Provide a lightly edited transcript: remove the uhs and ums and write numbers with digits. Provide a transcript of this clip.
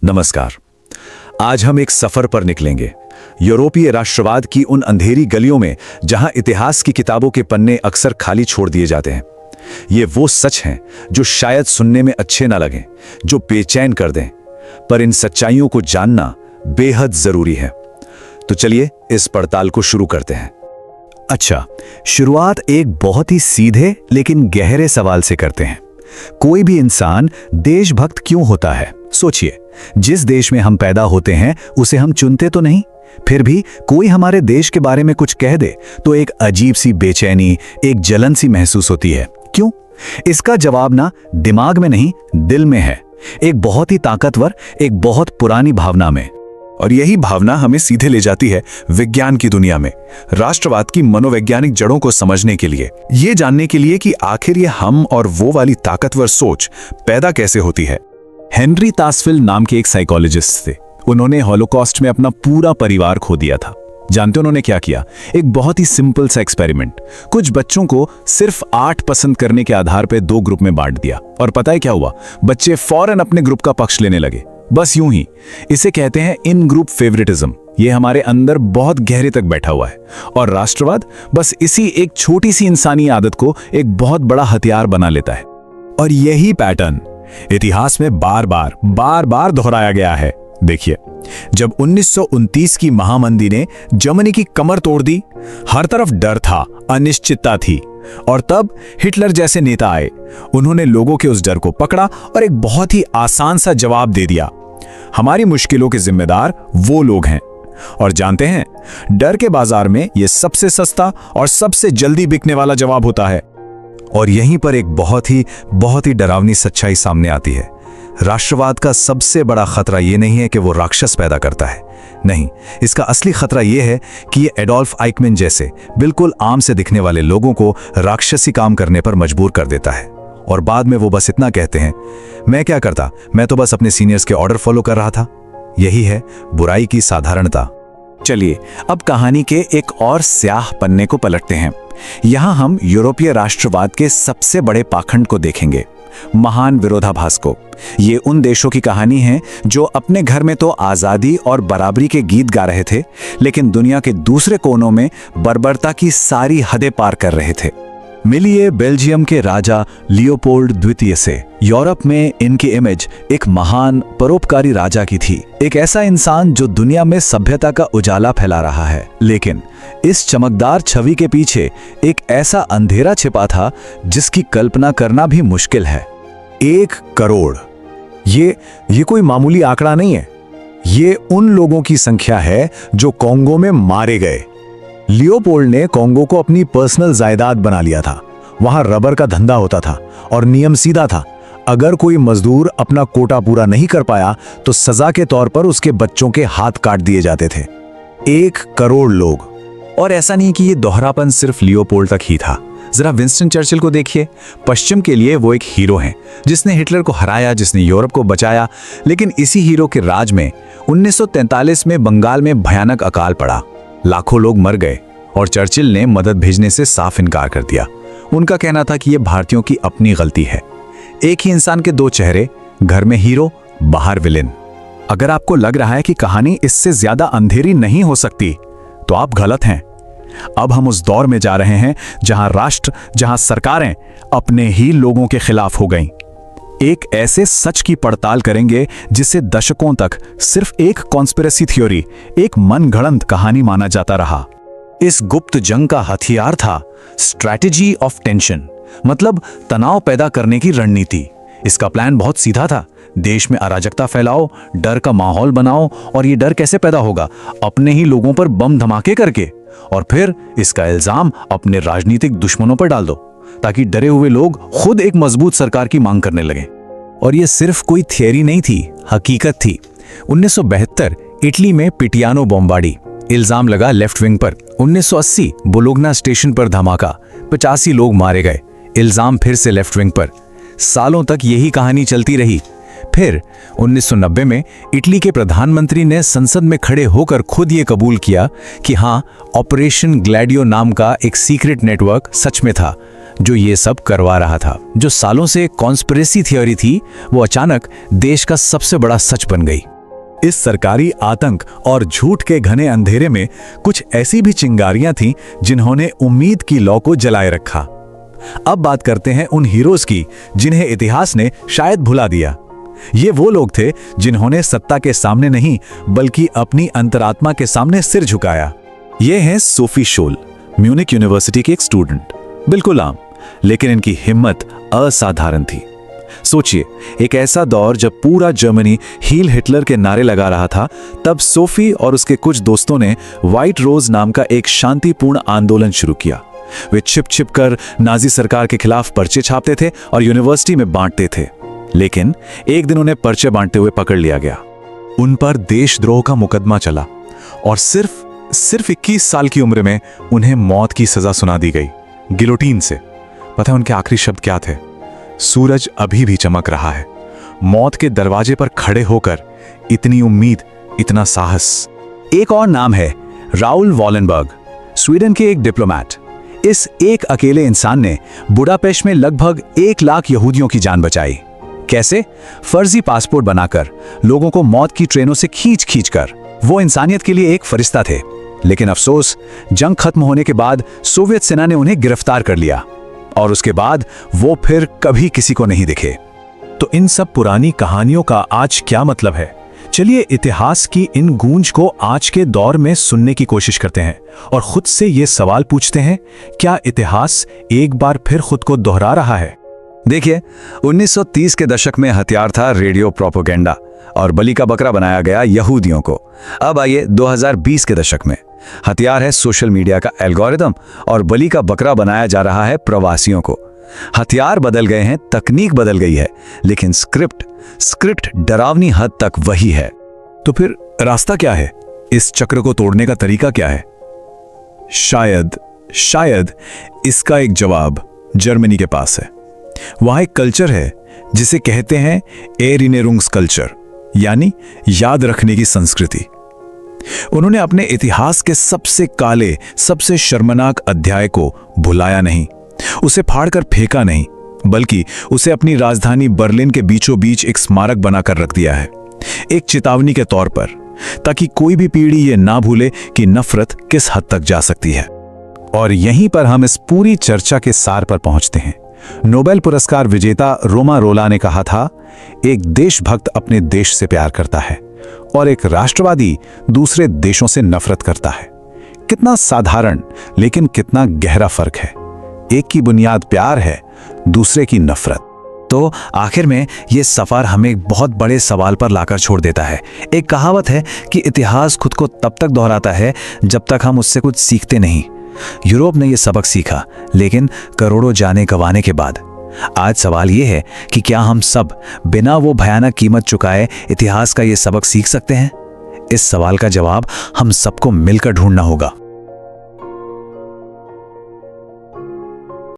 नमस्कार। आज हम एक सफर पर निकलेंगे, यूरोपीय राष्ट्रवाद की उन अंधेरी गलियों में जहां इतिहास की किताबों के पन्ने अक्सर खाली छोड़ दिए जाते हैं। ये वो सच हैं जो शायद सुनने में अच्छे ना लगें, जो बेचैन कर दें, पर इन सच्चाइयों को जानना बेहद जरूरी है। तो चलिए इस पड़ताल को शुरू करते हैं। अच्छा, शुरुआत एक बहुत ही सीधे लेकिन गहरे सवाल से करते हैं। कोई भी इंसान देशभक्त क्यों होता है? सोचिए, जिस देश में हम पैदा होते हैं उसे हम चुनते तो नहीं, फिर भी कोई हमारे देश के बारे में कुछ कह दे तो एक अजीब सी बेचैनी, एक जलन सी महसूस होती है। क्यों? इसका जवाब ना दिमाग में नहीं, दिल में है। एक बहुत ही ताकतवर, एक बहुत पुरानी भावना में। और यही भावना हमें सीधे ले जाती है विज्ञान की दुनिया में, राष्ट्रवाद की मनोवैज्ञानिक जड़ों को समझने के लिए, ये जानने के लिए कि आखिर ये हम और वो वाली ताकतवर सोच पैदा कैसे होती है। हेनरी तास्फिल्ड नाम के एक साइकोलॉजिस्ट थे। उन्होंने हॉलोकॉस्ट में अपना पूरा परिवार खो दिया था। जानते उन्होंने क्या किया? एक बहुत ही सिंपल सा एक्सपेरिमेंट। कुछ बच्चों को सिर्फ 8 पसंद करने के आधार पर 2 ग्रुप में बांट दिया, और पता है क्या हुआ? बच्चे फौरन अपने ग्रुप का पक्ष लेने लगे। बस यूं ही। इसे कहते हैं इन ग्रुप फेवरेटिज्म। ये हमारे अंदर बहुत गहरे तक बैठा हुआ है, और राष्ट्रवाद बस इसी एक छोटी सी इंसानी आदत को एक बहुत बड़ा हथियार बना लेता है। और यही पैटर्न इतिहास में बार बार दोहराया गया है। देखिए, जब 1929 की महामंदी ने जर्मनी की कमर तोड़ दी, हर तरफ डर था, अनिश्चितता थी, और तब हिटलर जैसे नेता आए। उन्होंने लोगों के उस डर को पकड़ा और एक बहुत ही आसान सा जवाब दे दिया: हमारी मुश्किलों के जिम्मेदार वो लोग हैं। और जानते हैं, डर के बाजार में यह सबसे सस्ता और सबसे जल्दी बिकने वाला जवाब होता है। और यहीं पर एक बहुत ही डरावनी सच्चाई सामने आती है। राष्ट्रवाद का सबसे बड़ा खतरा यह नहीं है कि वो राक्षस पैदा करता है, नहीं, इसका असली खतरा यह है कि ये एडोल्फ आइकमैन जैसे बिल्कुल आम से दिखने वाले लोगों को राक्षसी काम करने पर मजबूर कर देता है। और बाद में वो बस इतना कहते हैं, मैं क्या करता, मैं तो बस अपने सीनियर्स के ऑर्डर फॉलो कर रहा था। यही है बुराई की साधारणता। चलिए अब कहानी के एक और स्याह पन्ने को पलटते हैं। यहां हम यूरोपीय राष्ट्रवाद के सबसे बड़े पाखंड को देखेंगे, महान विरोधाभास को। ये उन देशों की कहानी है जो अपने घर में तो आजादी और बराबरी के गीत गा रहे थे, लेकिन दुनिया के दूसरे कोनों में बर्बरता की सारी हदें पार कर रहे थे। मिलिए बेल्जियम के राजा लियोपोल्ड द्वितीय से। यूरोप में इनकी इमेज एक महान परोपकारी राजा की थी, एक ऐसा इंसान जो दुनिया में सभ्यता का उजाला फैला रहा है। लेकिन इस चमकदार छवि के पीछे एक ऐसा अंधेरा छिपा था जिसकी कल्पना करना भी मुश्किल है। 1 करोड़, ये कोई मामूली आंकड़ा नहीं है। ये उन लोगों की संख्या है जो कॉन्गो में मारे गए। लियोपोल्ड ने कॉन्गो को अपनी पर्सनल जायदाद बना लिया था। वहां रबर का धंधा होता था और नियम सीधा था। अगर कोई मजदूर अपना कोटा पूरा नहीं कर पाया तो सजा के तौर पर उसके बच्चों के हाथ काट दिए जाते थे। 1 करोड़ लोग। और ऐसा नहीं कि ये दोहरापन सिर्फ लियोपोल्ड तक ही था। जरा विंस्टन चर्चिल को देखिए। पश्चिम के लिए वो एक हीरो हैं, जिसने हिटलर को हराया, जिसने यूरोप को बचाया। लेकिन इसी हीरो के राज में 1943 में बंगाल में भयानक अकाल पड़ा। लाखों लोग मर गए और चर्चिल ने मदद भेजने से साफ इनकार कर दिया। उनका कहना था कि यह भारतीयों की अपनी गलती है। एक ही इंसान के 2 चेहरे, घर में हीरो, बाहर विलेन। अगर आपको लग रहा है कि कहानी इससे ज्यादा अंधेरी नहीं हो सकती, तो आप गलत हैं। अब हम उस दौर में जा रहे हैं जहां राष्ट्र, जहां सरकारें अपने ही लोगों के खिलाफ हो गईं। एक ऐसे सच की पड़ताल करेंगे जिसे दशकों तक सिर्फ एक कॉन्स्पिरेसी थ्योरी, एक मनगढ़ंत कहानी माना जाता रहा। इस गुप्त जंग का हथियार था स्ट्रैटेजी ऑफ टेंशन, मतलब तनाव पैदा करने की रणनीति। इसका प्लान बहुत सीधा था। देश में अराजकता फैलाओ, डर का माहौल बनाओ। और ये डर कैसे पैदा होगा? अपने ही लोगों पर बम धमाके करके, और फिर इसका इल्जाम अपने राजनीतिक दुश्मनों पर डाल दो, ताकि डरे हुए लोग खुद एक मजबूत सरकार की मांग करने लगे। और यह सिर्फ कोई थियरी नहीं थी, हकीकत थी। 1972 इटली में पिटियानो बॉम्बार्डी, इल्जाम लगा लेफ्ट विंग पर। 1980 बोलोग्ना स्टेशन पर धमाका, 85 लोग मारे गए, इल्जाम फिर से लेफ्ट विंग पर। सालों तक यही कहानी चलती रही। फिर 1990 में इटली के प्रधानमंत्री ने संसद में खड़े होकर खुद ये कबूल किया कि हाँ, ऑपरेशन ग्लैडियो नाम का एक सीक्रेट नेटवर्क सच में था। जो ये सब करवा रहा था, जो सालों से कॉन्स्पिरेसी थियोरी थी, वो अचानक देश का सबसे बड़ा सच बन गई। इस सरकारी आतंक और झूठ के घने अंधेरे में कुछ ऐसी भी चिंगारियां थीं जिन्होंने उम्मीद की लौ को जलाए रखा। अब बात करते हैं उन हीरोज की जिन्हें इतिहास ने शायद भुला दिया। ये वो लोग थे जिन्होंने सत्ता के सामने नहीं बल्कि अपनी अंतरात्मा के सामने सिर झुकाया। ये हैं सोफी शोल, म्यूनिक यूनिवर्सिटी के एक स्टूडेंट, बिल्कुल आम, लेकिन इनकी हिम्मत असाधारण थी। सोचिए, एक ऐसा दौर जब पूरा जर्मनी हील हिटलर के नारे लगा रहा था, तब सोफी और उसके कुछ दोस्तों ने व्हाइट रोज नाम का एक शांतिपूर्ण आंदोलन शुरू किया। वे छिप छिप कर नाजी सरकार के खिलाफ पर्चे छापते थे और यूनिवर्सिटी में बांटते थे। लेकिन एक दिन उन्हें पर्चे बांटते हुए पकड़ लिया गया। उन पर देशद्रोह का मुकदमा चला और सिर्फ 21 साल की उम्र में उन्हें मौत की सजा सुना दी गई, गिलोटीन से। पता है उनके आखिरी शब्द क्या थे? सूरज अभी भी चमक रहा है। मौत के दरवाजे पर खड़े होकर इतनी उम्मीद, इतना साहस। एक और नाम है राउल वॉलेनबर्ग, स्वीडन के एक डिप्लोमैट। इस एक अकेले इंसान ने बुडापेस्ट में लगभग 1 लाख यहूदियों की जान बचाई। कैसे? फर्जी पासपोर्ट बनाकर, लोगों को मौत की ट्रेनों से खींच कर। वो इंसानियत के लिए एक फरिश्ता थे। लेकिन अफसोस, जंग खत्म होने के बाद सोवियत सेना ने उन्हें गिरफ्तार कर लिया और उसके बाद वो फिर कभी किसी को नहीं दिखे। तो इन सब पुरानी कहानियों का आज क्या मतलब है? चलिए इतिहास की इन गूंज को आज के दौर में सुनने की कोशिश करते हैं और खुद से ये सवाल पूछते हैं, क्या इतिहास एक बार फिर खुद को दोहरा रहा है? देखिए, 1930 के दशक में हथियार था रेडियो प्रोपेगेंडा और बलि का बकरा बनाया गया यहूदियों को। अब आइए 2020 के दशक में, हथियार है सोशल मीडिया का एल्गोरिदम और बलि का बकरा बनाया जा रहा है प्रवासियों को। हथियार बदल गए हैं, तकनीक बदल गई है, लेकिन स्क्रिप्ट डरावनी हद तक वही है। तो फिर रास्ता क्या है? इस चक्र को तोड़ने का तरीका क्या है? शायद इसका एक जवाब जर्मनी के पास है। वहां एक कल्चर है जिसे कहते हैं एरिनेरुंग्स कल्चर, यानी याद रखने की संस्कृति। उन्होंने अपने इतिहास के सबसे काले, सबसे शर्मनाक अध्याय को भुलाया नहीं, उसे फाड़कर फेंका नहीं, बल्कि उसे अपनी राजधानी बर्लिन के बीचों बीच एक स्मारक बनाकर रख दिया है, एक चेतावनी के तौर पर, ताकि कोई भी पीढ़ी ये ना भूले कि नफरत किस हद तक जा सकती है। और यहीं पर हम इस पूरी चर्चा के सार पर पहुंचते हैं। नोबेल पुरस्कार विजेता रोमा रोला ने कहा था, एक देशभक्त अपने देश से प्यार करता है और एक राष्ट्रवादी दूसरे देशों से नफरत करता है। कितना साधारण लेकिन कितना गहरा फर्क है। एक की बुनियाद प्यार है, दूसरे की नफरत। तो आखिर में ये सफर हमें एक बहुत बड़े सवाल पर लाकर छोड़ देता है। एक कहावत है कि इतिहास खुद को तब तक दोहराता है जब तक हम उससे कुछ सीखते नहीं। यूरोप ने यह सबक सीखा, लेकिन करोड़ों जाने गंवाने के बाद। आज सवाल यह है कि क्या हम सब बिना वो भयानक कीमत चुकाए इतिहास का ये सबक सीख सकते हैं? इस सवाल का जवाब हम सबको मिलकर ढूंढना होगा।